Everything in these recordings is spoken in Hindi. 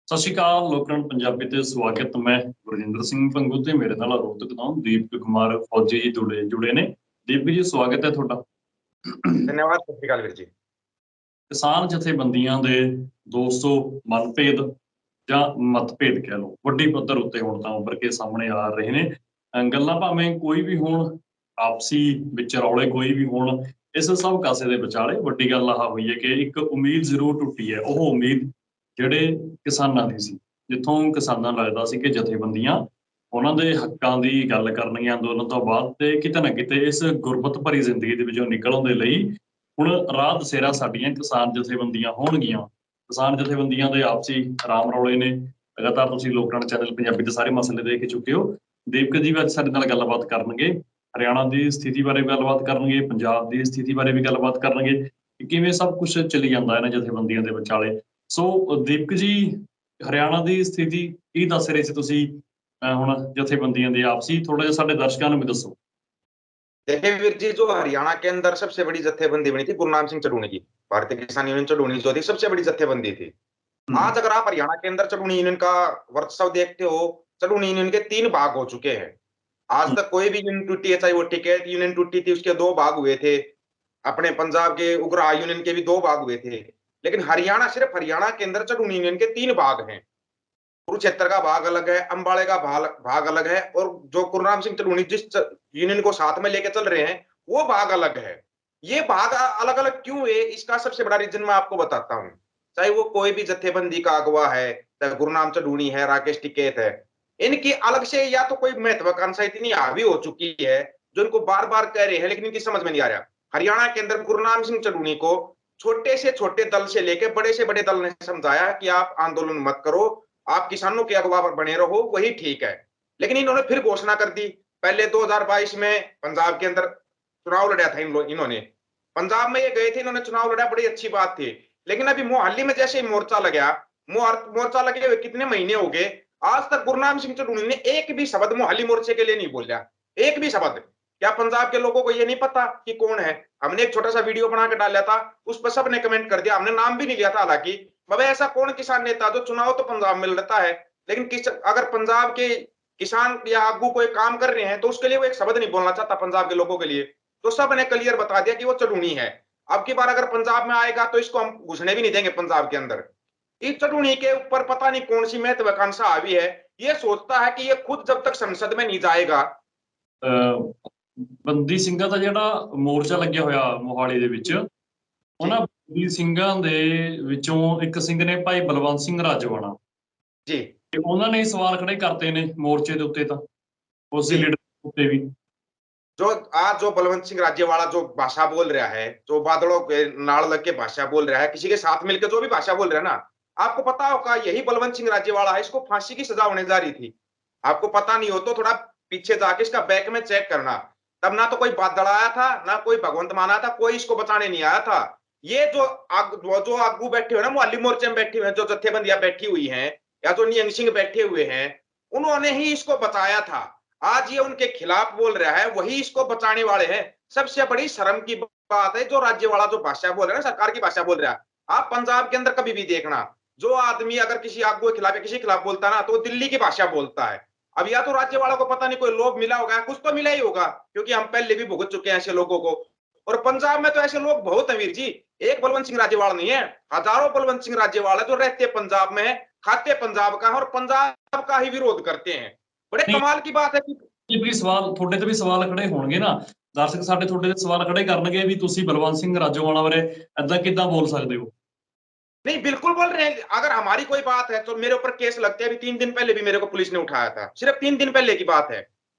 ਸਤਿ ਸ਼੍ਰੀ ਅਕਾਲ ਲੋਕਰਨ ਪੰਜਾਬੀ ਤੇ ਸਵਾਗਤ। ਮੈਂ ਗੁਰਜਿੰਦਰ ਸਿੰਘ ਭੰਗੂ ਤੇ ਮੇਰੇ ਨਾਲ ਰੋਹਤਕ ਤੋਂ ਦੀਪਕ ਕੁਮਾਰ ਫੌਜੀ ਜੀ ਜੁੜੇ ਨੇ। ਦੀਪਕ ਜੀ ਸਵਾਗਤ ਹੈ ਤੁਹਾਡਾ। ਧੰਨਵਾਦ। ਸਤਿ ਸ਼੍ਰੀ ਅਕਾਲ ਵੀਰ ਜੀ। ਕਿਸਾਨ ਜਥੇਬੰਦੀਆਂ ਦੇ 200 ਮਨਭੇਦ ਜਾਂ ਮਤਭੇਦ ਕਹਿ ਲਓ ਵੱਡੀ ਪੱਧਰ ਉੱਤੇ ਹੁਣ ਤਾਂ ਉੱਭਰ ਕੇ ਸਾਹਮਣੇ ਆ ਰਹੇ ਨੇ। ਗੱਲਾਂ ਭਾਵੇਂ ਕੋਈ ਵੀ ਹੋਣ, ਆਪਸੀ ਵਿੱਚ ਰੌਲੇ ਕੋਈ ਵੀ ਹੋਣ, ਇਸ ਸਭ ਕਾਸੇ ਦੇ ਵਿਚਾਲੇ ਵੱਡੀ ਗੱਲ ਆਹ ਹੋਈ ਹੈ ਕਿ ਇੱਕ ਉਮੀਦ ਜ਼ਰੂਰ ਟੁੱਟੀ ਹੈ। ਉਹ ਉਮੀਦ ਜਿਹੜੇ ਕਿਸਾਨਾਂ ਦੀ ਸੀ, ਜਿੱਥੋਂ ਕਿਸਾਨਾਂ ਨੂੰ ਲੱਗਦਾ ਸੀ ਕਿ ਜਥੇਬੰਦੀਆਂ ਉਹਨਾਂ ਦੇ ਹੱਕਾਂ ਦੀ ਗੱਲ ਕਰਨਗੀਆਂ ਅੰਦੋਲਨ ਤੋਂ ਬਾਅਦ, ਤੇ ਕਿਤੇ ਨਾ ਕਿਤੇ ਇਸ ਗੁਰਬਤ ਭਰੀ ਜ਼ਿੰਦਗੀ ਦੇ ਵਿੱਚੋਂ ਨਿਕਲਣ ਦੇ ਲਈ ਹੁਣ ਰਾਹ ਦਸੇਰਾ ਸਾਡੀਆਂ ਕਿਸਾਨ ਜਥੇਬੰਦੀਆਂ ਹੋਣਗੀਆਂ। ਕਿਸਾਨ ਜਥੇਬੰਦੀਆਂ ਦੇ ਆਪਸੀ ਰਾਮ ਰੌਲੇ ਨੇ। ਲਗਾਤਾਰ ਤੁਸੀਂ ਲੋਕਰਨ ਚੈਨਲ ਪੰਜਾਬੀ ਦੇ ਸਾਰੇ ਮਸਲੇ ਦੇਖ ਚੁੱਕੇ ਹੋ। ਦੀਪਕ ਜੀ ਵੀ ਅੱਜ ਸਾਡੇ ਨਾਲ ਗੱਲਬਾਤ ਕਰਨਗੇ, ਹਰਿਆਣਾ ਦੀ ਸਥਿਤੀ ਬਾਰੇ ਗੱਲਬਾਤ ਕਰਨਗੇ, ਪੰਜਾਬ ਦੀ ਸਥਿਤੀ ਬਾਰੇ ਵੀ ਗੱਲਬਾਤ ਕਰਨਗੇ ਕਿ ਕਿਵੇਂ ਸਭ ਕੁਝ ਚੱਲੀ ਜਾਂਦਾ ਇਹਨਾਂ ਜਥੇਬੰਦੀਆਂ ਦੇ ਵਿਚਾਲੇ। ਸੋ ਦੀਪਕ ਜੀ, ਹਰਿਆਣਾ ਦੀ ਸਥਿਤੀ ਕੀ ਦੱਸ ਰਹੇ ਸੀ ਤੁਸੀਂ ਹੁਣ जथेबंदियों ਦੀ आपसी, थोड़ा ਜਿਹਾ ਸਾਡੇ ਦਰਸ਼ਕਾਂ ਨੂੰ भी दसो। देखिए वीर जी, जो हरियाणा के अंदर सबसे बड़ी जत्थेबंदी बनी थी गुरनाम सिंह चढ़ूनी की, भारतीय किसान यूनियन चढ़ूनी जो थी सबसे बड़ी जत्थेबंदी थी। आज अगर आप हरियाणा के अंदर चढ़ूनी यूनियन का वर्चस्व देखते हो, चढ़ूनी यूनियन के 3 भाग हो चुके हैं। आज तक कोई भी यूनियन टूटी है, चाहे वो टिकैत यूनियन टूटी थी, उसके 2 भाग हुए थे। अपने पंजाब के उग्रहा यूनियन के भी 2 भाग हुए थे। लेकिन हरियाणा, सिर्फ हरियाणा के अंदर चढ़ूनी यूनियन के 3 भाग हैं। कुरुक्षेत्र का भाग अलग है, अंबाड़े का भाग अलग है, और जो गुरनाम सिंह चढ़ूनी जिस यूनियन को साथ में लेके चल रहे हैं वो भाग अलग है। ये भाग अलग अलग क्यों है, इसका सबसे बड़ा रीजन मैं आपको बताता हूँ। चाहे वो कोई भी जत्थेबंदी का अगवा है, चाहे गुरनाम चढ़ूनी है, राकेश टिकैत है, इनकी अलग से या तो कोई महत्वाकांक्षा इतनी हावी हो चुकी है जो इनको बार बार कह रहे हैं, लेकिन इनकी समझ में नहीं आ रहा। हरियाणा के अंदर गुरनाम सिंह चढ़ूनी को छोटे से छोटे दल से लेकर बड़े से बड़े दल ने समझाया कि आप आंदोलन मत करो, आप किसानों के अगवा पर बने रहो, वही ठीक है। लेकिन इन्होंने फिर घोषणा कर दी। पहले 2022 में पंजाब के अंदर चुनाव लड़ा था इन्होंने, पंजाब में ये गए थे, इन्होंने चुनाव लड़ा, बड़ी अच्छी बात थी। लेकिन अभी मोहाली में जैसे ही मोर्चा लगा, मोर्चा लगे हुए कितने महीने हो गए, आज तक गुरनाम सिंह चढ़ूनी ने एक भी शब्द मोहाली मोर्चे के लिए नहीं बोला, एक भी शब्द। क्या पंजाब के लोगों को ये नहीं पता कि कौन है? हमने एक छोटा सा वीडियो बना के डाला था, उस पर सबने कमेंट कर दिया, हमने नाम भी नहीं लिया था। हालांकि बाबा ऐसा कौन किसान नेता जो चुनाव तो पंजाब में लड़ता है, लेकिन अगर पंजाब के किसान या आगू कोई काम कर रहे हैं तो उसके लिए वो एक शब्द नहीं बोलना चाहता पंजाब के लोगों के लिए। तो सब ने क्लियर बता दिया कि वो चढ़ूनी है। अब की बार अगर पंजाब में आएगा तो इसको हम घुसने भी नहीं देंगे पंजाब के अंदर। इस चढ़ूनी के ऊपर पता नहीं कौन सी महत्वाकांक्षा हावी है, ये सोचता है कि ये खुद जब तक संसद में नहीं जाएगा। ਬੰਦੀ ਸਿੰਘਾਂ ਦਾ ਜਿਹੜਾ ਮੋਰਚਾ ਲੱਗਿਆ ਹੋਇਆ ਮੋਹਾਲੀ ਦੇ ਵਿੱਚ, ਉਹਨਾਂ ਬੰਦੀ ਸਿੰਘਾਂ ਦੇ ਵਿੱਚੋਂ ਇੱਕ ਸਿੰਘ ਨੇ ਭਾਈ ਬਲਵੰਤ ਸਿੰਘ ਰਾਜਵਾਣਾ ਜੀ, ਤੇ ਉਹਨਾਂ ਨੇ ਸਵਾਲ ਖੜੇ ਕਰਤੇ ਨੇ ਮੋਰਚੇ ਦੇ ਉੱਤੇ, ਤਾਂ ਉਸ ਦੇ ਲੀਡਰ ਉੱਤੇ ਵੀ। जो आज जो बलवंत सिंह राज्यवाला जो भाषा बोल रहा है, जो बादलों के नाड़ लग के भाषा बोल रहा है, किसी के साथ मिलकर जो भी भाषा बोल रहा है ना, आपको पता होगा यही बलवंत सिंह राज्यवाला है, इसको फांसी की सजा होने जा रही थी। आपको पता नहीं हो तो थोड़ा पीछे जाके इसका बैक में चेक करना। तब ना तो कोई बादल आया था, ना कोई भगवंत मान आया था, कोई इसको बचाने नहीं आया था। ये जो आगू बैठे हुए ना, मोहाली मोर्चे में बैठे हुए हैं, जो जत्थेबंदियां बैठी हुई हैं या जो नियंग सिंह बैठे हुए हैं, उन्होंने ही इसको बचाया था। आज ये उनके खिलाफ बोल रहा है, वही इसको बचाने वाले हैं। सबसे बड़ी शर्म की बात है जो राज्यवाला जो भाषा बोल रहा है ना, सरकार की भाषा बोल रहा है। आप पंजाब के अंदर कभी भी देखना, जो आदमी अगर किसी आगू के खिलाफ या किसी के खिलाफ बोलता है ना, तो दिल्ली की भाषा बोलता है। अब या तो राज्यवाला को पता नहीं कोई लोभ मिला होगा, कुछ तो मिला ही होगा, क्योंकि हम पहले भी भुगत चुके हैं ऐसे लोगों को। और पंजाब में तो ऐसे लोग बहुत हैं वीर जी, एक बलवंत सिंह राज्यवाला नहीं है, हजारों बलवंत सिंह राज्यवाला जो रहते पंजाब में, खाते पंजाब का, और पंजाब का ही विरोध करते हैं। बड़े कमाल की बात है कि ਵੀ ਸਵਾਲ ਤੁਹਾਡੇ ਤੇ ਵੀ ਸਵਾਲ ਖੜੇ ਹੋਣਗੇ ਨਾ, ਦਰਸ਼ਕ ਸਾਡੇ ਤੁਹਾਡੇ ਤੇ ਸਵਾਲ ਖੜੇ ਕਰਨਗੇ ਵੀ ਤੁਸੀਂ ਬਲਵੰਤ ਸਿੰਘ ਰਾਜੋਆਣਾ ਬਾਰੇ ਏਦਾਂ ਕਿੱਦਾਂ ਬੋਲ ਸਕਦੇ ਹੋ। नहीं, बिल्कुल बोल रहे हैं। अगर हमारी कोई बात है तो मेरे ऊपर केस लगते हैं। अभी 3 दिन पहले भी मेरे को पुलिस ने उठाया था, सिर्फ 3 दिन पहले की बात है,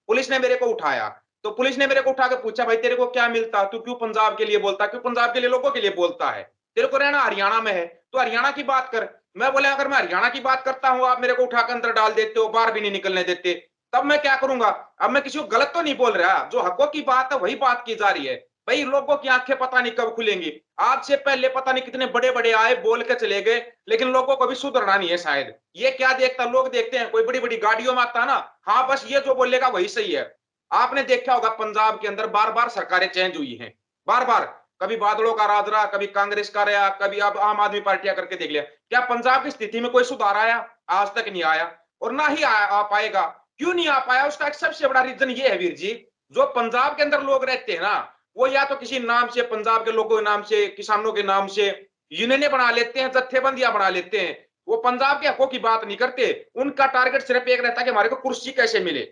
पुलिस ने मेरे को उठाया। तो पुलिस ने मेरे को उठा के पूछा, भाई तेरे को क्या मिलता, तू क्यों पंजाब के लिए बोलता, क्यों पंजाब के लिए लोगों के लिए बोलता है, तेरे को रहना हरियाणा में है तो हरियाणा की बात कर। मैं बोले अगर मैं हरियाणा की बात करता हूँ, आप मेरे को उठाकर अंदर डाल देते हो, बाहर भी नहीं निकलने देते, तब मैं क्या करूंगा? अब मैं किसी को गलत तो नहीं बोल रहा, जो हकों की बात है वही बात की जा रही है। भाई लोगों की आंखें पता नहीं कब खुलेंगी। आज से पहले पता नहीं कितने बड़े बड़े आए, बोल के चले गए, लेकिन लोगों को भी सुधरना नहीं है शायद। ये क्या देखता, लोग देखते हैं कोई बड़ी बड़ी गाड़ियों में आता है ना, हाँ बस ये जो बोलेगा वही सही है। आपने देखा होगा पंजाब के अंदर बार बार सरकारें चेंज हुई हैं, बार बार, कभी बादलों का राज रहा, कभी कांग्रेस का रहा, कभी अब आम आदमी पार्टियां करके देख लिया। क्या पंजाब की स्थिति में कोई सुधार आया? आज तक नहीं आया और ना ही आ पाएगा। क्यों नहीं आ पाया, उसका एक सबसे बड़ा रीजन ये है वीर जी, जो पंजाब के अंदर लोग रहते हैं ना, वो या तो किसी नाम से, पंजाब के लोगों के नाम से, किसानों के नाम से यूनियनें बना लेते हैं, जत्थेबंदियां बना लेते हैं। वो पंजाब के हकों की बात नहीं करते। उनका टारगेट सिर्फ एक रहता है कि हमारे को कुर्सी कैसे मिले।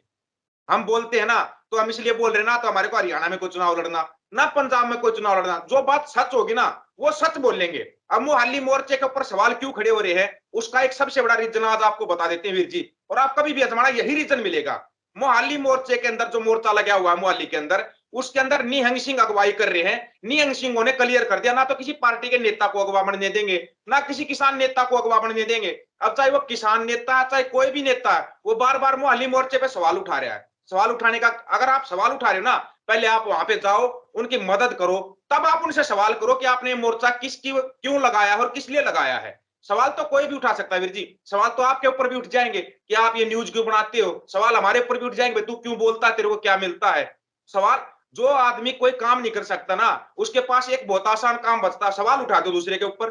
हम बोलते हैं ना, तो हम इसलिए बोल रहे हैं ना, तो हमारे को हरियाणा में कोई चुनाव लड़ना, ना पंजाब में कोई चुनाव लड़ना। जो बात सच होगी ना, वो सच बोलेंगे। अब मोहाली मोर्चे के ऊपर सवाल क्यों खड़े हो रहे हैं, उसका एक सबसे बड़ा रीजन आज आपको बता देते हैं वीर जी, और आप कभी भी आजमाना, यही रीजन मिलेगा। मोहाली मोर्चे के अंदर जो मोर्चा लगा हुआ है मोहाली के अंदर, उसके अंदर निहंग सिंह अगुवाई कर रहे हैं। निहंग सिंह ने क्लियर कर दिया, ना तो किसी पार्टी के नेता को अगवा बनने देंगे, ना किसी किसान नेता को अगवा बनने देंगे। अब चाहे वो किसान नेता है, चाहे कोई भी नेता है, वो बार बार मोहाली मोर्चे पे सवाल उठा रहा है। सवाल उठाने का, अगर आप सवाल उठा रहे हो ना, पहले आप वहां पे जाओ, उनकी मदद करो, तब आप उनसे सवाल करो कि आपने मोर्चा किसकी क्यों लगाया है और किस लिए लगाया है। सवाल तो कोई भी उठा सकता है वीर जी। सवाल तो आपके ऊपर भी उठ जाएंगे कि आप ये न्यूज क्यों बनाते हो। सवाल हमारे ऊपर भी उठ जाएंगे, तू क्यों बोलता है, तेरे को क्या मिलता है। सवाल, जो आदमी कोई काम नहीं कर सकता ना, उसके पास एक बहुत आसान काम बचता है, सवाल उठा दो दूसरे के ऊपर।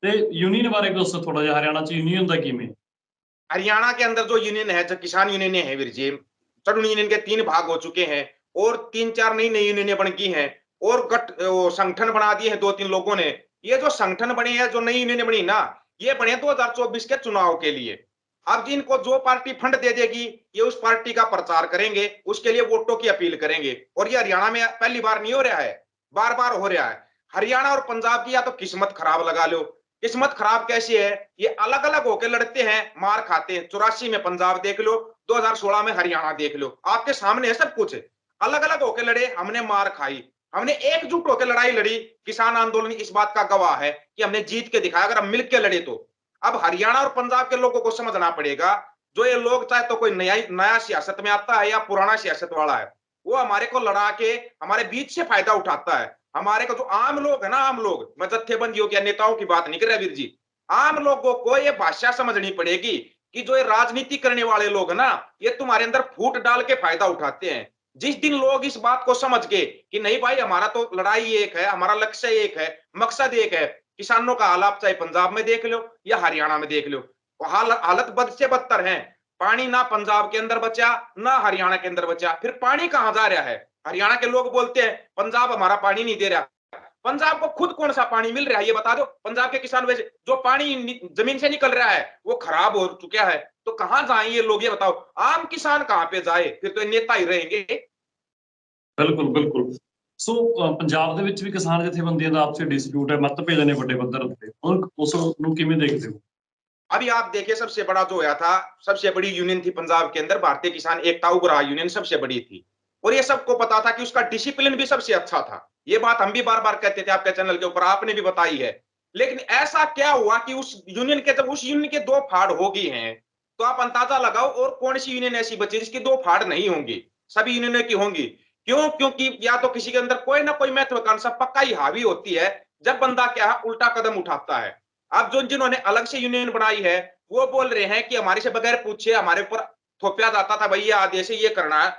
ਤੇ यूनियन बारे भी दोस्तों थोड़ा ਜਿਹਾ हरियाणा च यूनियन ਦਾ ਕਿਵੇਂ? हरियाणा के अंदर जो यूनियन है, जो किसान यूनियन है वीर जी, चढ़ यूनियन के 3 भाग हो चुके हैं और 3-4 नई नई यूनियनें बन गई हैं और संगठन बना दिए हैं 2-3 लोगों ने। ये जो संगठन बने हैं, जो नई यूनियनें बनी ना, ये बने 2024 के चुनाव के लिए। अब जिनको जो पार्टी फंड दे देगी, ये उस पार्टी का प्रचार करेंगे, उसके लिए वोटों की अपील करेंगे। और ये हरियाणा में पहली बार नहीं हो रहा है, बार बार हो रहा है। हरियाणा और पंजाब की या तो किस्मत खराब लगा लो। किस्मत खराब कैसी है, ये अलग अलग होकर लड़ते हैं, मार खाते हैं। 84 में पंजाब देख लो, 2016 में हरियाणा देख लो, आपके सामने है सब कुछ। अलग अलग होकर लड़े, हमने मार खाई। हमने एकजुट होकर लड़ाई लड़ी। किसान आंदोलन इस बात का गवाह है कि हमने जीत के दिखाया, अगर हम मिलकर लड़े तो। अब हरियाणा और पंजाब के लोगों को समझना पड़ेगा, जो ये लोग चाहे तो कोई नया नया सियासत में आता है या पुराना सियासत वाला है, वो हमारे को लड़ा के हमारे बीच से फायदा उठाता है। हमारे को जो आम लोग है ना, आम लोग, मैं जत्थेबंदियों या नेताओं की बात नहीं कर रहा वीर जी, आम लोगों को ये भाषा समझनी पड़ेगी कि जो ये राजनीति करने वाले लोग है ना, ये तुम्हारे अंदर फूट डाल के फायदा उठाते हैं। जिस दिन लोग इस बात को समझ के कि नहीं भाई, हमारा तो लड़ाई एक है, हमारा लक्ष्य एक है, मकसद एक है, किसानों का हाल आप चाहे पंजाब में देख लो या हरियाणा में देख लो, हालत बद से बदतर है। पानी ना पंजाब के अंदर बचा, ना हरियाणा के अंदर बचा, फिर पानी कहां जा रहा है। हरियाणा के लोग बोलते हैं पंजाब हमारा पानी नहीं दे रहा। पंजाब को खुद कौन सा पानी मिल रहा है, ये बता दो। पंजाब के किसान वैसे जो पानी जमीन से निकल रहा है वो खराब हो चुका है, तो कहां जाए ये लोग, ये बताओ। आम किसान कहां पे जाए, फिर तो नेता ही रहेंगे। ਬਿਲਕੁਲ ਬਿਲकुल ਸੋ ਪੰਜਾਬ ਦੇ ਵਿੱਚ ਵੀ ਕਿਸਾਨ ਜਥੇਬੰਦੀਆਂ ਦਾ ਆਪਸੀ ਡਿਸਪਿਊਟ ਹੈ, ਮਤਭੇਦ ਨੇ ਵੱਡੇ ਪੱਧਰ ਉੱਤੇ, ਉਸ ਨੂੰ ਕਿਵੇਂ ਦੇਖਦੇ ਹੋ? अभी आप देखिए, सबसे बड़ा जो होया था, सबसे बड़ी यूनियन थी पंजाब के अंदर, भारतीय किसान एकता उग्रह यूनियन सबसे बड़ी थी। और ये सबको पता था कि उसका डिसिप्लिन भी सबसे अच्छा था। ये बात हम भी बार बार कहते थे आपके चैनल के ऊपर, आपने भी बताई है। लेकिन ऐसा क्या हुआ कि उस यूनियन के, जब उस यूनियन के 2 फाड़ हो गई हैं, तो आप अंदाजा लगाओ और कौन सी यूनियन ऐसी बची जिसकी 2 फाड़ नहीं होंगी। सभी यूनियनों की होंगी। क्यों? क्योंकि या तो किसी के अंदर कोई ना कोई महत्वाकांक्षा पक्का ही हावी होती है, जब बंदा क्या है, उल्टा कदम उठाता है। अब जो जिन्होंने अलग से यूनियन बनाई है, वो बोल रहे हैं कि हमारे से बगैर पूछे हमारे ऊपर थोपया जाता था, भैया आदेश है, ये करना है,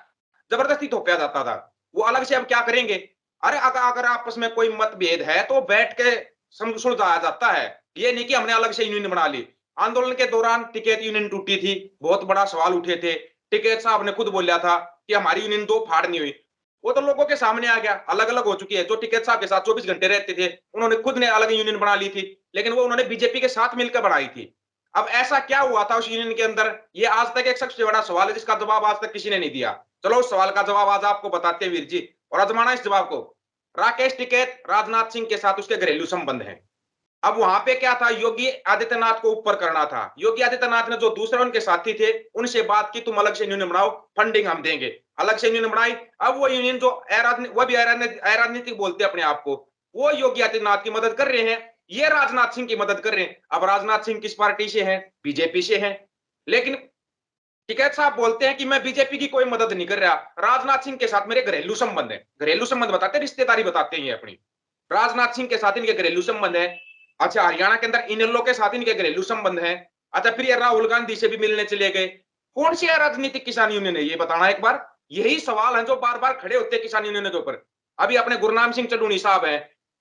जबरदस्ती थोपया जाता था। वो अलग से अब क्या करेंगे? अरे अगर आपस में कोई मतभेद है तो बैठ के सुलझाया जाता है। ये नहीं कि हमने अलग से यूनियन बना ली। आंदोलन के दौरान टिकैत यूनियन टूटी थी, बहुत बड़ा सवाल उठे थे। टिकैत साहब ने खुद बोला था कि हमारी यूनियन 2 फाड़ नहीं हुई। वो तो लोगों के सामने आ गया, अलग अलग हो चुकी है। जो टिकैत साहब के साथ 24 घंटे रहते थे, उन्होंने खुद ने अलग यूनियन बना ली थी, लेकिन वो उन्होंने बीजेपी के साथ मिलकर बनाई थी। अब ऐसा क्या हुआ था उस यूनियन के अंदर, ये आज तक एक सबसे बड़ा सवाल है, जिसका जवाब आज तक किसी ने नहीं दिया। चलो उस सवाल का जवाब आज आपको बताते हैं वीर जी, और आजमाना इस जवाब को। राकेश टिकैत राजनाथ सिंह के साथ उसके घरेलू संबंध हैं। अब वहां पे क्या था, योगी आदित्यनाथ को ऊपर करना था। योगी आदित्यनाथ ने जो दूसरे उनके साथी थे, उनसे बात की, तुम अलग से यूनियन बनाओ, फंडिंग हम देंगे। अलग से यूनियन बनाई। अब वो यूनियन जो वो भी अराजनीतिक बोलते हैं अपने आप को, वो योगी आदित्यनाथ की मदद कर रहे हैं, ये राजनाथ सिंह की मदद कर रहे हैं। अब राजनाथ सिंह किस पार्टी से हैं? बीजेपी से हैं। लेकिन टिकैत साहब बोलते हैं कि मैं बीजेपी की कोई मदद नहीं कर रहा, राजनाथ सिंह के साथ मेरे घरेलू संबंध है। घरेलू संबंध बताते हैं, रिश्तेदारी बताते हैं अपनी। राजनाथ सिंह के साथ इनके घरेलू संबंध है। अच्छा, हरियाणा के अंदर इनेलो के साथ इनके घरेलू संबंध है। अच्छा, फिर ये राहुल गांधी से भी मिलने चले गए। कौन सी राजनीतिक किसान यूनियन है, ये बताना एक बार। यही सवाल है जो बार बार खड़े होते हैं किसान यूनियन के ऊपर। अभी अपने गुरनाम सिंह चढ़ूनी साहब हैं,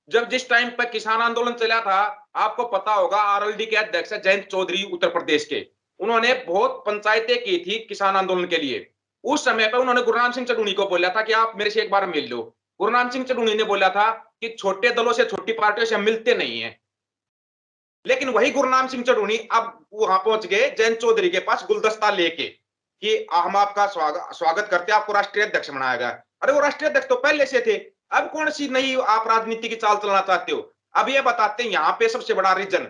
जब जिस टाइम पर किसान आंदोलन चला था, आपको पता होगा आरएलडी के अध्यक्ष है जयंत चौधरी उत्तर प्रदेश के, उन्होंने बहुत पंचायतें की थी किसान आंदोलन के लिए। उस समय पर उन्होंने गुरनाम सिंह चढ़ूनी को बोला था कि आप मेरे से एक बार मिल लो। गुरनाम सिंह चढ़ूनी ने बोला था कि छोटे दलों से, छोटी पार्टियों से हम मिलते नहीं है। लेकिन वही गुरनाम सिंह चढ़ूनी अब वहां पहुंच गए जयंत चौधरी के पास गुलदस्ता लेके कि हम आपका स्वागत करते हैं, आपको राष्ट्रीय अध्यक्ष बनाया गया। अरे वो राष्ट्रीय अध्यक्ष तो पहले से थे, अब कौन सी नई आप राजनीति की चाल चलना चाहते हो? अब ये बताते हैं यहाँ पे सबसे बड़ा रीजन,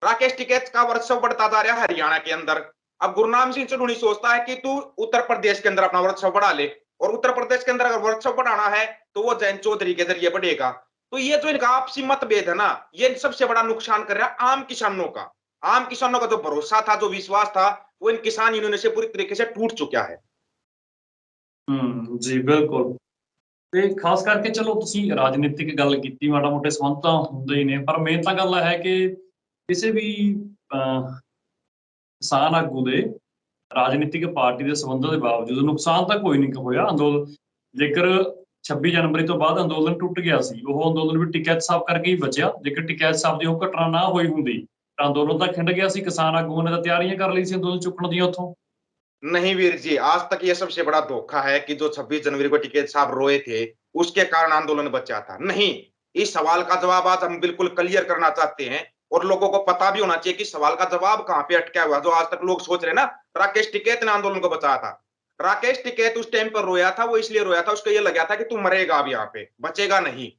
राकेश टिकैत का वर्चस्व बढ़ता जा रहा है हरियाणा के अंदर। अब गुरनाम सिंह चढ़ूनी सोचता है कि तू उत्तर प्रदेश के अंदर अपना वर्चस्व बढ़ा ले, और उत्तर प्रदेश के अंदर अगर वर्चस्व बढ़ाना है तो वो जयंत चौधरी के जरिए बढ़ेगा। तो ये जो इनका आपसी मतभेद है ना, ये सबसे बड़ा नुकसान कर रहा है आम किसानों का। आम किसानों का जो भरोसा था, जो विश्वास था, वो इन किसान यूनियन से पूरी तरीके से टूट चुका है। जी बिल्कुल। ਤੇ ਖਾਸ ਕਰਕੇ ਚਲੋ ਤੁਸੀਂ ਰਾਜਨੀਤਿਕ ਗੱਲ ਕੀਤੀ, ਮਾੜਾ ਮੋਟੇ ਸੰਬੰਧ ਤਾਂ ਹੁੰਦੇ ਹੀ ਨੇ, ਪਰ ਮੇਨ ਤਾਂ ਗੱਲ ਹੈ ਕਿ ਕਿਸੇ ਵੀ ਕਿਸਾਨ ਆਗੂ ਦੇ ਰਾਜਨੀਤਿਕ ਪਾਰਟੀ ਦੇ ਸੰਬੰਧਾਂ ਦੇ ਬਾਵਜੂਦ ਨੁਕਸਾਨ ਤਾਂ ਕੋਈ ਨਹੀਂ ਹੋਇਆ। ਅੰਦੋਲਨ ਜੇਕਰ 26 ਜਨਵਰੀ ਤੋਂ ਬਾਅਦ ਅੰਦੋਲਨ ਟੁੱਟ ਗਿਆ ਸੀ, ਉਹ ਅੰਦੋਲਨ ਵੀ ਟਿਕੈਤ ਸਾਹਿਬ ਕਰਕੇ ਹੀ ਬਚਿਆ। ਜੇਕਰ ਟਿਕੈਤ ਸਾਹਿਬ ਦੀ ਉਹ ਘਟਨਾ ਨਾ ਹੋਈ ਹੁੰਦੀ ਤਾਂ ਅੰਦੋਲਨ ਤਾਂ ਖਿੰਡ ਗਿਆ ਸੀ। ਕਿਸਾਨ ਆਗੂਆਂ ਨੇ ਤਾਂ ਤਿਆਰੀਆਂ ਕਰ ਲਈ ਸੀ ਅੰਦੋਲਨ ਚੁੱਕਣ ਦੀਆਂ ਉੱਥੋਂ। नहीं वीर जी, आज तक ये सबसे बड़ा धोखा है कि जो 26 जनवरी को टिकैत साहब रोए थे, उसके कारण आंदोलन बचा था। नहीं, इस सवाल का जवाब आज हम बिल्कुल क्लियर करना चाहते हैं, और लोगों को पता भी होना चाहिए कि सवाल का जवाब कहां पे अटका हुआ, जो आज तक लोग सोच रहे हैं ना राकेश टिकैत ने आंदोलन को बचाया था। राकेश टिकैत उस टाइम पर रोया था, वो इसलिए रोया था, उसको ये लगा था कि तू मरेगा अब यहाँ पे, बचेगा नहीं।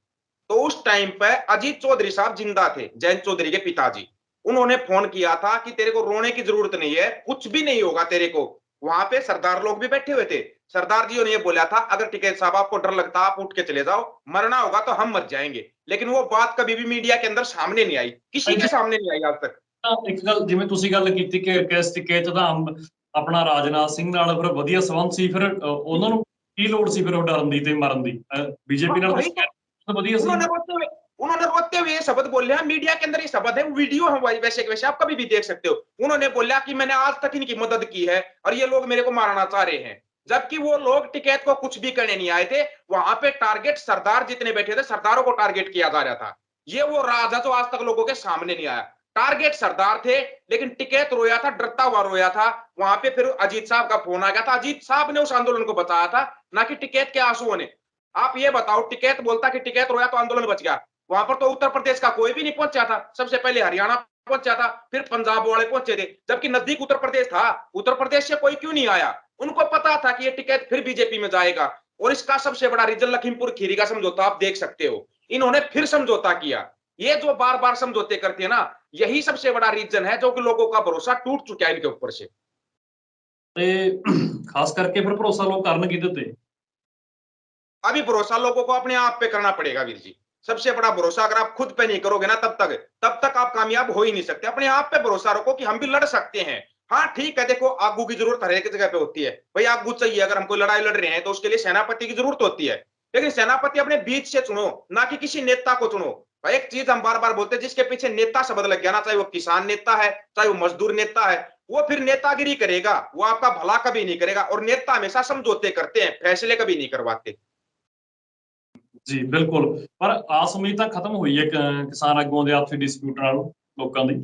तो उस टाइम पे अजीत चौधरी साहब जिंदा थे, जयंत चौधरी के पिताजी। उन्होंने फोन किया था कि तेरे को रोने की जरूरत नहीं है, कुछ भी नहीं होगा तेरे को। वहां पे सरदार लोग भी बैठे हुए थे। सरदार जी ने ये बोला था, अगर टिकैत साहब आपको डर लगता आप उठ के चले जाओ, मरना होगा तो हम मर जाएंगे। लेकिन वो बात कभी भी मीडिया के अंदर सामने नहीं आई, किसी के सामने नहीं आई आज तक। ਇੱਕ ਗੱਲ ਜਿਵੇਂ ਤੁਸੀਂ ਗੱਲ ਕੀਤੀ ਕਿ ਕਿਸ ਟਿਕੈਤ ਦਾ ਆਪਣਾ ਰਾਜਨਾਥ ਸਿੰਘ ਨਾਲ ਫਿਰ ਵਧੀਆ ਸੰਬੰਧ ਸੀ, ਫਿਰ ਉਹਨਾਂ ਨੂੰ ਕੀ ਲੋੜ ਸੀ ਫਿਰ ਉਹ ਡਰਨ ਦੀ ਤੇ ਮਰਨ ਦੀ? ਬੀਜੇਪੀ ਨਾਲ ਤਾਂ ਵਧੀਆ ਸੀ। उन्होंने रोते हुए ये शब्द बोले हैं, मीडिया के अंदर ये शब्द है, वीडियो है वैसे वैसे आप कभी भी देख सकते हो। उन्होंने बोला कि मैंने आज तक इनकी मदद की है और ये लोग मेरे को मारना चाह रहे हैं, जबकि वो लोग टिकैत को कुछ भी करने नहीं आए थे। वहां पे टारगेट सरदार जितने बैठे थे, सरदारों को टारगेट किया जा रहा था। ये वो राज है जो आज तक लोगों के सामने नहीं आया। टारगेट सरदार थे, लेकिन टिकैत रोया था, डरता हुआ रोया था। वहां पे फिर अजीत साहब का फोन आ गया था, अजीत साहब ने उस आंदोलन को बचाया था, ना कि टिकैत के आंसुओं ने। आप ये बताओ, टिकैत बोलता कि टिकैत रोया तो आंदोलन बच गया, वहां पर तो उत्तर प्रदेश का कोई भी नहीं पहुंचा था। सबसे पहले हरियाणा पहुंचा था, फिर पंजाब वाले पहुंचे थे, जबकि नजदीक उत्तर प्रदेश था। उत्तर प्रदेश से कोई क्यों नहीं आया? उनको पता था कि ये टिकैत फिर बीजेपी में जाएगा। और इसका सबसे बड़ा रीजन लखीमपुर खीरी का समझौता आप देख सकते हो। इन्होंने फिर समझौता किया। ये जो बार बार समझौते करते हैं ना, यही सबसे बड़ा रीजन है जो कि लोगों का भरोसा टूट चुका है इनके ऊपर से। खास करके फिर भरोसा लोग करन किहदे ते? अभी भरोसा लोगों को अपने आप पे करना पड़ेगा वीर जी। सबसे बड़ा भरोसा अगर आप खुद पे नहीं करोगे ना, तब तक आप कामयाब हो ही नहीं सकते। अपने आप पे भरोसा रखो कि हम भी लड़ सकते हैं। हाँ ठीक है, देखो आगू की जरूरत हर एक जगह पे होती है भाई, आगू चाहिए। अगर हम कोई लड़ाई लड़ रहे हैं तो उसके लिए सेनापति की जरूरत होती है, लेकिन सेनापति अपने बीच से चुनो, ना कि किसी नेता को चुनो। भाई एक चीज हम बार बार बोलते हैं, जिसके पीछे नेता शब्द लग गया ना, चाहे वो किसान नेता है, चाहे वो मजदूर नेता है, वो फिर नेतागिरी करेगा, वो आपका भला कभी नहीं करेगा। और नेता हमेशा समझौते करते हैं, फैसले कभी नहीं करवाते। जी बिल्कुल, पर आस उम्मीद ਤਾਂ ਖਤਮ ਹੋਈ ਹੈ ਕਿਸਾਨ ਆਗੂਆਂ ਦੇ ਆਪਸੀ ਡਿਸਪਿਊਟ ਨਾਲ ਲੋਕਾਂ ਦੀ।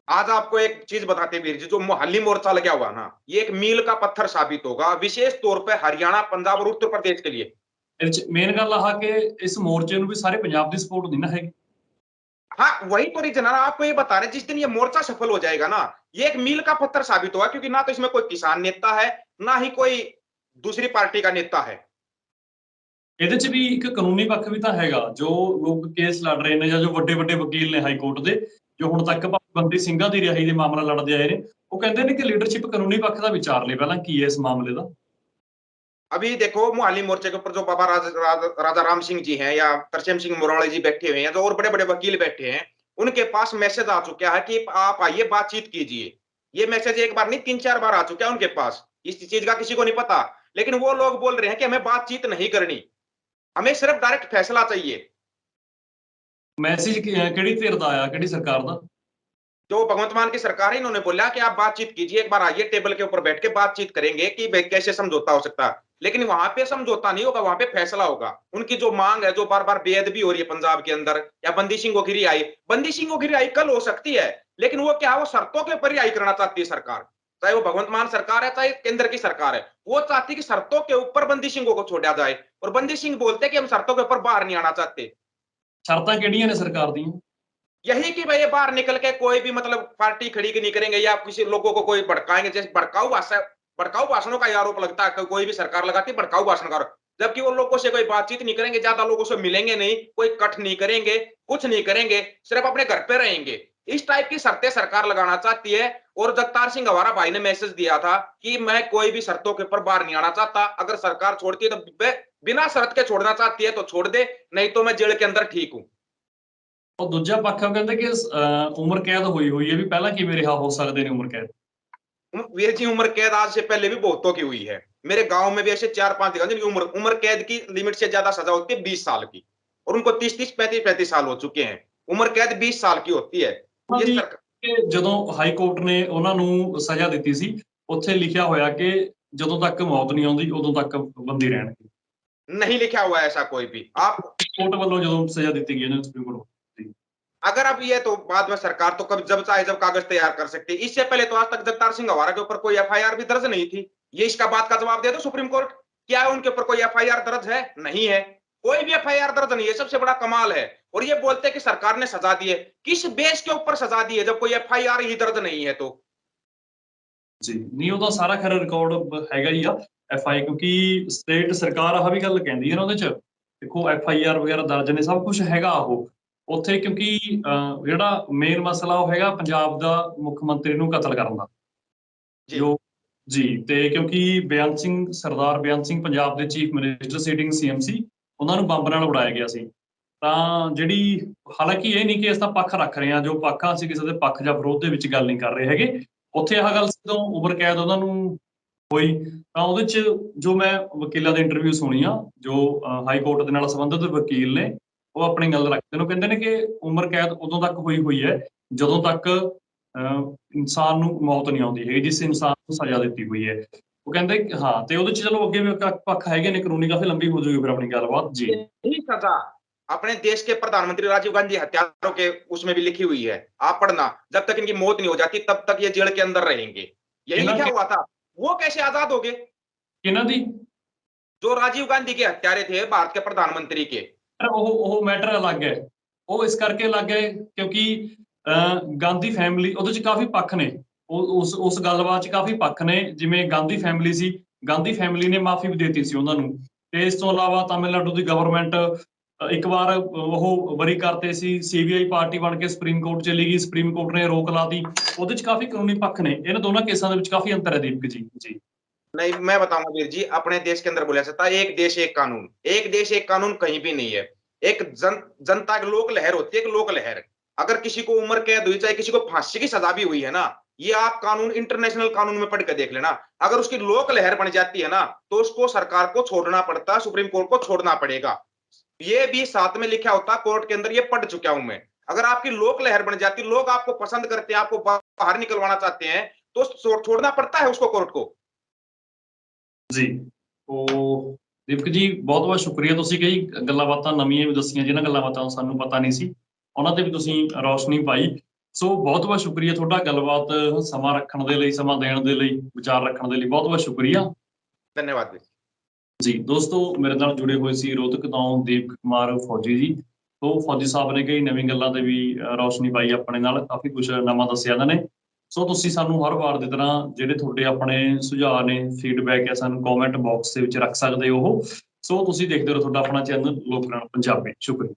आज आपको एक चीज बताते वीर जी, जो मोहाली मोर्चा लगा हुआ ना, ये एक मील का पत्थर साबित होगा, विशेष तौर पे हरियाणा, पंजाब और उत्तर प्रदेश के लिए। ਇਹਦੇ ਚ ਮੇਨ ਗੱਲ ਆਹ ਕਿ ਇਸ ਮੋਰਚੇ ਨੂੰ ਵੀ ਸਾਰੇ ਪੰਜਾਬ ਦੀ ਸਪੋਰਟ ਨਹੀਂ ਨਾ ਹੈਗੀ। हाँ वही तो रीजन है ना, आपको ये बता रहे, जिस दिन ये मोर्चा सफल हो जाएगा ना, ये एक मील का पत्थर साबित होगा, क्योंकि ना तो इसमें कोई किसान नेता है, ना ही कोई दूसरी पार्टी का नेता है। ਇਹਦੇ ਚ ਵੀ ਇੱਕ ਕਾਨੂੰਨੀ ਪੱਖ ਵੀ ਤਾਂ ਹੈਗਾ, ਜੋ ਲੋਕ ਕੇਸ ਲੜ ਰਹੇ ਨੇ ਜਾਂ ਜੋ ਵੱਡੇ ਵੱਡੇ ਵਕੀਲ ਨੇ ਹਾਈ ਕੋਰਟ ਦੇ, ਜੋ ਹੁਣ ਤੱਕ ਬੰਦੀ ਸਿੰਘਾਂ ਦੀ ਰਿਹਾਈ ਦੇ ਮਾਮਲਾ ਲੜਦੇ ਆਏ ਨੇ, ਉਹ ਕਹਿੰਦੇ ਨੇ ਕਿ ਲੀਡਰਸ਼ਿਪ ਕਾਨੂੰਨੀ ਪੱਖ ਦਾ ਵਿਚਾਰ ਲੈ ਪਹਿਲਾਂ ਕੀ ਹੈ ਇਸ ਮਾਮਲੇ ਦਾ। अभी देखो मोहाली मोर्चे के ऊपर जो बाबा राजा राम सिंह जी हैं, या तरसेम सिंह मोराले जी बैठे हुए हैं, जो और बड़े बड़े वकील बैठे हैं, उनके पास मैसेज आ चुका है कि आप आइए बातचीत कीजिए। ये मैसेज एक बार नहीं, 3-4 बार आ चुका है उनके पास। इस चीज का किसी को नहीं पता, लेकिन वो लोग बोल रहे हैं कि हमें बातचीत नहीं करनी, हमें सिर्फ डायरेक्ट फैसला चाहिए। ਮੈਸੇਜ ਕਿਹੜੀ ਧਿਰ ਦਾ ਆਇਆ, ਕਿਹੜੀ ਸਰਕਾਰ ਦਾ? जो भगवंत मान की सरकार है, इन्होंने बोला कि आप बातचीत कीजिए, एक बार आइए टेबल के ऊपर बैठ के बातचीत करेंगे कि भाई कैसे समझौता हो सकता है। लेकिन वहां पे समझौता नहीं होगा, वहां पे फैसला होगा। उनकी जो मांग है, जो बार बार बेअदबी हो रही है पंजाब के अंदर, या बंदी सिंह गिरी आई, बंदी सिंह गिरी आई कल हो सकती है, लेकिन वो क्या, वो शर्तों के ऊपर रिहाई करना चाहती है सरकार। चाहे वो भगवंत मान सरकार है, चाहे केंद्र की सरकार है, वो चाहती है कि शर्तों के ऊपर बंदी सिंह को छोड़ा जाए। और बंदी सिंह बोलते हैं कि हम शर्तों के ऊपर बाहर नहीं आना चाहते। शर्तां किहड़ियां ने सरकार दी? यही कि भाई ये बाहर निकल के कोई भी मतलब पार्टी खड़ी नहीं करेंगे, या किसी लोगों को कोई भड़काएंगे। जैसे भड़काऊ भाषणों का आरोप लगता है, कोई भी सरकार लगाती है भड़काऊ भाषण का, जबकि वो लोगों से कोई बातचीत नहीं करेंगे, ज्यादा लोगों से मिलेंगे नहीं, कोई कट नहीं करेंगे, कुछ नहीं करेंगे, सिर्फ अपने घर पे रहेंगे। इस टाइप की शर्तें सरकार लगाना चाहती है। और जगतार सिंह हमारा भाई ने मैसेज दिया था कि मैं कोई भी शर्तों के ऊपर बाहर नहीं आना चाहता, अगर सरकार छोड़ती है तो बिना शर्त के छोड़ना चाहती है तो छोड़ दे, नहीं तो मैं जेल के अंदर ठीक हूं। और दूजा पक्ष कहते कि उम्र कैद हुई है भी, पहला किवें रिहा हो सकते हैं उम्र कैद? वीर जी, उम्र कैद आज से पहले भी बहुतों की हुई है। मेरे गांव में भी ऐसे 4-5 जिनकी उम्र कैद की लिमिट से ज्यादा सजा होती है 20 साल की, और उनको 30-30, 35-35 साल हो चुके हैं। उम्र कैद 20 साल की होती है। ये सरकार ਕਿ ਜਦੋਂ ਹਾਈ ਕੋਰਟ ਨੇ ਉਹਨਾਂ ਨੂੰ ਸਜ਼ਾ ਦਿੱਤੀ ਸੀ, ਉੱਥੇ ਲਿਖਿਆ ਹੋਇਆ ਕਿ ਜਦੋਂ ਤੱਕ ਮੌਤ ਨਹੀਂ ਆਉਂਦੀ ਉਦੋਂ ਤੱਕ ਬੰਦੀ ਰਹਿਣਗੇ। नहीं लिखा हुआ है ऐसा कोई भी। आप ਕੋਰਟ ਵੱਲੋਂ ਜਦੋਂ ਸਜ਼ਾ ਦਿੱਤੀ गई है सुप्रीम कोर्ट ਦੀ। अगर अब ये तो बाद में सरकार तो कब जब चाहे जब कागज तैयार कर सकती है। इससे पहले तो आज तक जगतार सिंह हवारा के ऊपर कोई एफआईआर भी दर्ज नहीं थी। ये इसका बात का जवाब दे दो सुप्रीम कोर्ट, क्या उनके ऊपर कोई एफआईआर दर्ज है? नहीं है, कोई भी एफआईआर दर्ज नहीं है। सबसे बड़ा कमाल है। और ये बोलते हैं कि सरकार ने सजा दी है। किस बेस के ऊपर सजा दी है जब कोई एफआईआर ही दर्ज नहीं है? तो ਜੀ ਨਹੀਂ, ਉਹਦਾ ਸਾਰਾ ਖੈਰ ਰਿਕਾਰਡ ਹੈਗਾ ਹੀ ਆ ਐਫਆਈ, ਕਿਉਂਕਿ ਸਟੇਟ ਸਰਕਾਰ ਆਹ ਵੀ ਗੱਲ ਕਹਿੰਦੀ ਹੈ ਨਾ ਉਹਦੇ ਚ, ਦੇਖੋ ਐਫਆਈਆਰ ਵਗੈਰਾ ਦਰਜ ਨੇ, ਸਭ ਕੁਝ ਹੈਗਾ ਉਹ ਉੱਥੇ, ਕਿਉਂਕਿ ਜਿਹੜਾ ਮੇਨ ਮਸਲਾ ਉਹ ਹੈਗਾ ਪੰਜਾਬ ਦਾ ਮੁੱਖ ਮੰਤਰੀ ਨੂੰ ਕਤਲ ਕਰਨ ਦਾ। जी ਜੋ ਜੀ, ਤੇ ਕਿਉਂਕਿ ਬੇਅੰਤ ਸਿੰਘ, ਸਰਦਾਰ ਬੇਅੰਤ ਸਿੰਘ ਪੰਜਾਬ ਦੇ ਚੀਫ ਮਿਨਿਸਟਰ ਸੀਟਿੰਗ ਸੀਐਮ ਸੀ, ਉਹਨਾਂ ਨੂੰ ਬੰਬ ਨਾਲ ਉਡਾਇਆ ਗਿਆ ਸੀ। ਤਾਂ ਜਿਹੜੀ, ਹਾਲਾਂਕਿ ਇਹ ਨਹੀਂ ਕਿ ਇਸ ਦਾ ਪੱਖ ਰੱਖ ਰਹੇ ਹਾਂ, ਜੋ ਪੱਖ ਆ ਅਸੀਂ ਕਿਸੇ ਦੇ ਪੱਖ ਜਾਂ ਵਿਰੋਧ ਦੇ ਵਿੱਚ ਗੱਲ ਨਹੀਂ ਕਰ ਰਹੇ ਹੈਗੇ। ਉੱਥੇ ਆਹ ਗੱਲ ਜਦੋਂ ਉਮਰ ਕੈਦ ਉਹਨਾਂ ਨੂੰ ਹੋਈ ਤਾਂ ਉਹਦੇ ਚ ਜੋ ਮੈਂ ਵਕੀਲਾਂ ਦੇ ਇੰਟਰਵਿਊ ਸੁਣੀ ਆ, ਜੋ ਹਾਈ ਕੋਰਟ ਦੇ ਨਾਲ ਸੰਬੰਧਿਤ ਵਕੀਲ ਨੇ, ਉਹ ਆਪਣੀ ਗੱਲ ਰੱਖਦੇ ਨੇ। ਉਹ ਕਹਿੰਦੇ ਨੇ ਕਿ ਉਮਰ ਕੈਦ ਉਦੋਂ ਤੱਕ ਹੋਈ ਹੈ ਜਦੋਂ ਤੱਕ ਇਨਸਾਨ ਨੂੰ ਮੌਤ ਨਹੀਂ ਆਉਂਦੀ ਹੈਗੀ, ਜਿਸ ਇਨਸਾਨ ਨੂੰ ਸਜ਼ਾ ਦਿੱਤੀ ਹੋਈ ਹੈ। ਉਹ ਕਹਿੰਦੇ ਹਾਂ, ਤੇ ਉਹਦੇ ਚ ਚਲੋ ਅੱਗੇ ਵੀ ਪੱਖ ਹੈਗੇ ਨੇ ਕਾਨੂੰਨੀ, ਕਾਫੀ ਲੰਬੀ ਹੋ ਜਾਊਗੀ ਫਿਰ ਆਪਣੀ ਗੱਲਬਾਤ ਜੀ। यही सजा अपने देश के प्रधानमंत्री राजीव गांधी हत्यारों के उसमें भी लिखी हुई है, आप पढ़ना। जब तक इनकी मौत नहीं हो जाती तब तक ये जेल के अंदर रहेंगे, यही लिखा हुआ था। वो कैसे आजाद हो गए? ਕਿਹਨਾਂ ਦੀ? जो राजीव गांधी के हत्यारे थे, भारत के प्रधानमंत्री के। ਉਹ ਮੈਟਰ ਅਲੱਗ ਹੈ। ਉਹ ਇਸ ਕਰਕੇ ਅਲੱਗ ਹੈ ਕਿਉਂਕਿ ਗਾਂਧੀ ਫੈਮਿਲੀ ਉਹਦੇ ਚ ਕਾਫੀ ਪੱਖ ਨੇ। ਉਸ ਗੱਲਬਾਤ ਚ ਕਾਫੀ ਪੱਖ ਨੇ। ਜਿਵੇਂ ਗਾਂਧੀ ਫੈਮਿਲੀ ਸੀ, ਗਾਂਧੀ ਫੈਮਿਲੀ ਨੇ ਮਾਫੀ ਵੀ ਦਿੱਤੀ ਸੀ ਉਹਨਾਂ ਨੂੰ। ਤੇ ਇਸ ਤੋਂ ਇਲਾਵਾ ਤਾਮਿਲਨਾਡੂ ਦੀ ਗਵਰਨਮੈਂਟ ਇੱਕ ਵਾਰ ਉਹ ਬਰੀ ਕਰਤੇ ਸੀ, ਸੀਬੀਆਈ ਪਾਰਟੀ ਬਣ ਕੇ ਸੁਪਰੀਮ ਕੋਰਟ ਚਲੀ ਗਈ, ਸੁਪਰੀਮ ਕੋਰਟ ਨੇ ਰੋਕ ਲਾਤੀ। ਉਹਦੇ ਚ ਕਾਫੀ ਕਾਨੂੰਨੀ ਪੱਖ ਨੇ। ਇਹਨਾਂ ਦੋਨਾਂ ਕੇਸਾਂ ਦੇ ਵਿੱਚ ਕਾਫੀ ਅੰਤਰ ਹੈ ਦੀਪਕ ਜੀ। ਜੀ नहीं, मैं बताऊंगा वीर जी, अपने देश के अंदर बोला जाता है एक देश एक कानून। एक देश एक कानून कहीं भी नहीं है। एक जनता की लोक लहर होती है, एक लोक लहर। अगर किसी को उम्र कैद हुई, चाहे किसी को फांसी की सजा भी हुई है ना, ये आप कानून इंटरनेशनल कानून में पढ़ के देख लेना। अगर उसकी लोक लहर बन जाती है ना, तो उसको सरकार को छोड़ना पड़ता है, सुप्रीम कोर्ट को छोड़ना पड़ेगा। ये भी साथ में लिखा होता कोर्ट के अंदर, ये पढ़ चुका हूं मैं। अगर आपकी लोक लहर बन जाती, लोग आपको पसंद करते हैं, आपको बाहर निकलवाना चाहते हैं, तो छोड़ना पड़ता है उसको, कोर्ट को। ਜੀ, ਉਹ ਦੀਪਕ ਜੀ ਬਹੁਤ ਬਹੁਤ ਸ਼ੁਕਰੀਆ। ਤੁਸੀਂ ਕਈ ਗੱਲਾਂ ਬਾਤਾਂ ਨਵੀਆਂ ਵੀ ਦੱਸੀਆਂ, ਜਿਨ੍ਹਾਂ ਗੱਲਾਂ ਬਾਤਾਂ ਸਾਨੂੰ ਪਤਾ ਨਹੀਂ ਸੀ, ਉਹਨਾਂ ਤੇ ਵੀ ਤੁਸੀਂ ਰੌਸ਼ਨੀ ਪਾਈ। ਸੋ ਬਹੁਤ ਬਹੁਤ ਸ਼ੁਕਰੀਆ ਤੁਹਾਡਾ, ਗੱਲਬਾਤ ਸਮਾਂ ਰੱਖਣ ਦੇ ਲਈ, ਸਮਾਂ ਦੇਣ ਦੇ ਲਈ, ਵਿਚਾਰ ਰੱਖਣ ਦੇ ਲਈ ਬਹੁਤ ਬਹੁਤ ਸ਼ੁਕਰੀਆ। धन्यवाद ਜੀ ਦੋਸਤੋ, ਮੇਰੇ ਨਾਲ ਜੁੜੇ ਹੋਏ ਸੀ ਰੋਹਤਕ ਤੋਂ ਦੀਪਕ ਕੁਮਾਰ ਫੌਜੀ ਜੀ। ਤੋਂ ਫੌਜੀ ਸਾਹਿਬ ਨੇ ਕਈ ਨਵੀਂ ਗੱਲਾਂ ਤੇ ਵੀ ਰੌਸ਼ਨੀ ਪਾਈ ਆਪਣੇ ਨਾਲ, ਕਾਫੀ ਕੁਝ ਨਵਾਂ ਦੱਸਿਆ ਇਹਨਾਂ ਨੇ। ਸੋ ਤੁਸੀਂ ਸਾਨੂੰ ਹਰ ਵਾਰ ਦੀ ਤਰ੍ਹਾਂ ਜਿਹੜੇ ਤੁਹਾਡੇ ਆਪਣੇ ਸੁਝਾਅ ਨੇ, ਫੀਡਬੈਕ ਹੈ, ਸਾਨੂੰ ਕਮੈਂਟ ਬਾਕਸ ਦੇ ਵਿੱਚ ਰੱਖ ਸਕਦੇ ਹੋ। ਸੋ ਤੁਸੀਂ ਦੇਖਦੇ ਰਹੋ ਤੁਹਾਡਾ ਆਪਣਾ ਚੈਨਲ ਲੋਕ ਪੰਜਾਬੀ। ਸ਼ੁਕਰੀਆ।